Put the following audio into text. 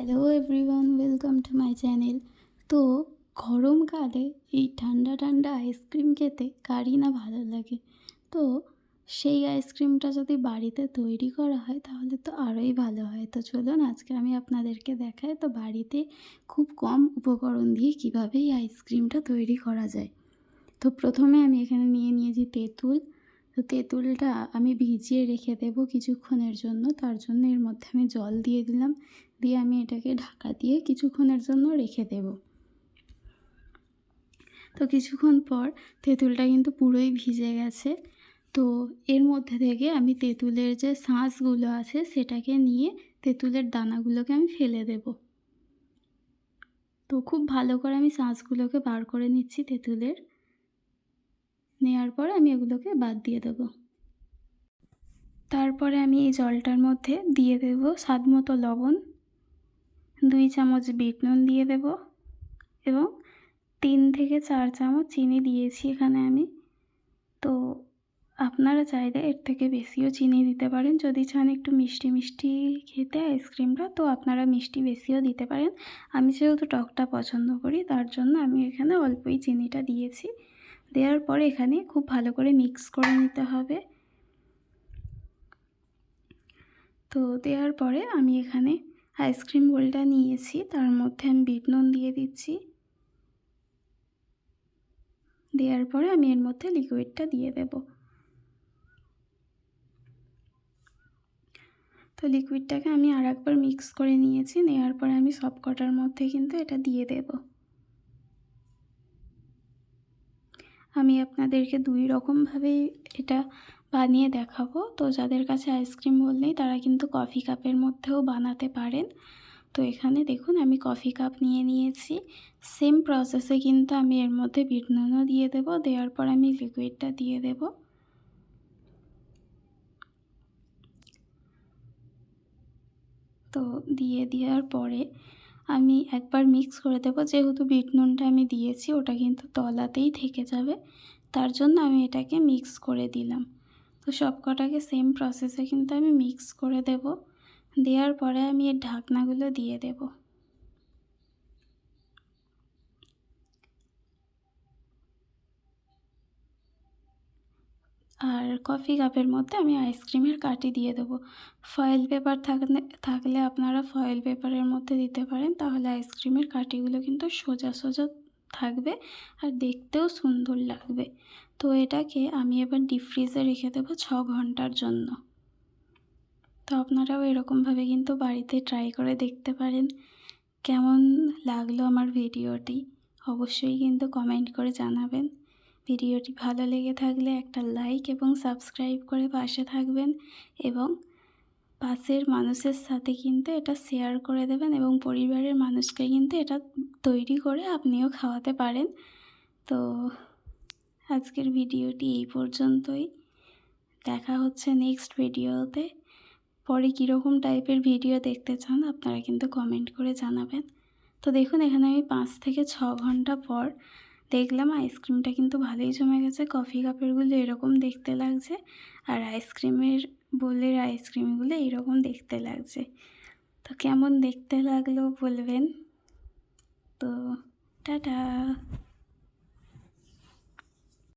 Hello everyone, welcome to my channel. তো গরমকালে এই ঠান্ডা ঠান্ডা আইসক্রিম খেতে কারই না ভালো লাগে। তো সেই আইসক্রিমটা যদি বাড়িতে তৈরি করা হয় তাহলে তো আরোই ভালো হয়। তো চলুন আজকে আমি আপনাদেরকে দেখাই তো বাড়িতে খুব কম উপকরণ দিয়ে কীভাবে এই আইসক্রিমটা তৈরি করা যায়। তো প্রথমে আমি এখানে নিয়ে নিয়েছি তেঁতুল। তো তেঁতুলটা আমি ভিজিয়ে রেখে দেবো কিছুক্ষণের জন্য। তার জন্য এর মধ্যে আমি জল দিয়ে দিলাম, দিয়ে আমি এটাকে ঢাকা দিয়ে কিছুক্ষণের জন্য রেখে দেব। তো কিছুক্ষণ পর তেঁতুলটা কিন্তু পুরোই ভিজে গেছে। তো এর মধ্যে থেকে আমি তেঁতুলের যে শাঁসগুলো আছে সেটাকে নিয়ে তেঁতুলের দানাগুলোকে আমি ফেলে দেব। তো খুব ভালো করে আমি শাঁসগুলোকে বার করে নিচ্ছি তেঁতুলের। নেওয়ার পর আমি এগুলোকে বাদ দিয়ে দেবো। তারপরে আমি এই জলটার মধ্যে দিয়ে দেব স্বাদমতো লবণ, 2 চামচ বিট নুন দিয়ে দেব এবং 3 থেকে 4 চামচ চিনি দিয়েছি এখানে আমি। তো আপনারা চাইলে এর থেকে বেশিও চিনি দিতে পারেন। যদি চান একটু মিষ্টি মিষ্টি খেতে আইসক্রিমটা, তো আপনারা মিষ্টি বেশিও দিতে পারেন। আমি যেহেতু টকটা পছন্দ করি তার জন্য আমি এখানে অল্পই চিনিটা দিয়েছি। দেওয়ার পরে এখানে খুব ভালো করে মিক্স করে নিতে হবে। তো দেওয়ার পরে আমি এখানে আইসক্রিম বোলটা নিয়েছি, তার মধ্যে আমি বিট নুন দিয়ে দিচ্ছি। দেওয়ার পরে আমি এর মধ্যে লিকুইডটা দিয়ে দেব। তো লিকুইডটাকে আমি আরেকবার মিক্স করে নিয়েছি। নেওয়ার পরে আমি সব কটার মধ্যে কিন্তু এটা দিয়ে দেব। আমি আপনাদেরকে 2 রকমভাবেই এটা বানিয়ে দেখাবো। তো যাদের কাছে আইসক্রিম বোল নেই তারা কিন্তু কফি কাপের মধ্যেও বানাতে পারেন। তো এখানে দেখুন আমি কফি কাপ নিয়ে নিয়েছি। সেম প্রসেসে কিন্তু আমি এর মধ্যে বিট নুনও দিয়ে দেব। দেওয়ার পর আমি লিকুইডটা দিয়ে দেব। তো দিয়ে দেওয়ার পরে আমি একবার মিক্স করে দেব। যেহেতু বিট নুনটা আমি দিয়েছি ওটা কিন্তু তলাতেই থেকে যাবে, তার জন্য আমি এটাকে মিক্স করে দিলাম। তো সব কটাকে সেম প্রসেসে কিন্তু আমি মিক্স করে দেব। দেওয়ার পরে আমি এর ঢাকনাগুলো দিয়ে দেব। আর কফি কাপের মধ্যে আমি আইসক্রিমের কাঠি দিয়ে দেবো। ফয়েল পেপার থাকলে আপনারা ফয়েল পেপারের মধ্যে দিতে পারেন, তাহলে আইসক্রিমের কাঠিগুলো কিন্তু সোজা সোজা থাকবে আর দেখতেও সুন্দর লাগবে। তো এটাকে আমি এবার ডিপ ফ্রিজে রেখে দেবো 6 ঘন্টার জন্য। তো আপনারাও এরকমভাবে কিন্তু বাড়িতে ট্রাই করে দেখতে পারেন। কেমন লাগলো আমার ভিডিওটি অবশ্যই কিন্তু কমেন্ট করে জানাবেন। ভিডিওটি ভালো লেগে থাকলে একটা লাইক এবং সাবস্ক্রাইব করে পাশে থাকবেন এবং পাশের মানুষের সাথে কিন্তু এটা শেয়ার করে দেবেন এবং পরিবারের মানুষকে কিন্তু এটা তৈরি করে আপনিও খাওয়াতে পারেন। তো আজকের ভিডিওটি এই পর্যন্তই। দেখা হচ্ছে নেক্সট ভিডিওতে। পরে কীরকম টাইপের ভিডিও দেখতে চান আপনারা কিন্তু কমেন্ট করে জানাবেন। তো দেখুন এখানে আমি 5 থেকে 6 ঘন্টা পর দেখলাম আইসক্রিমটা কিন্তু ভালোই জমে গেছে। কফি কাপেরগুলো এরকম দেখতে লাগছে আর বোলের আইসক্রিমগুলো এইরকম দেখতে লাগছে। তো কেমন দেখতে লাগলো বলবেন। তো টাটা।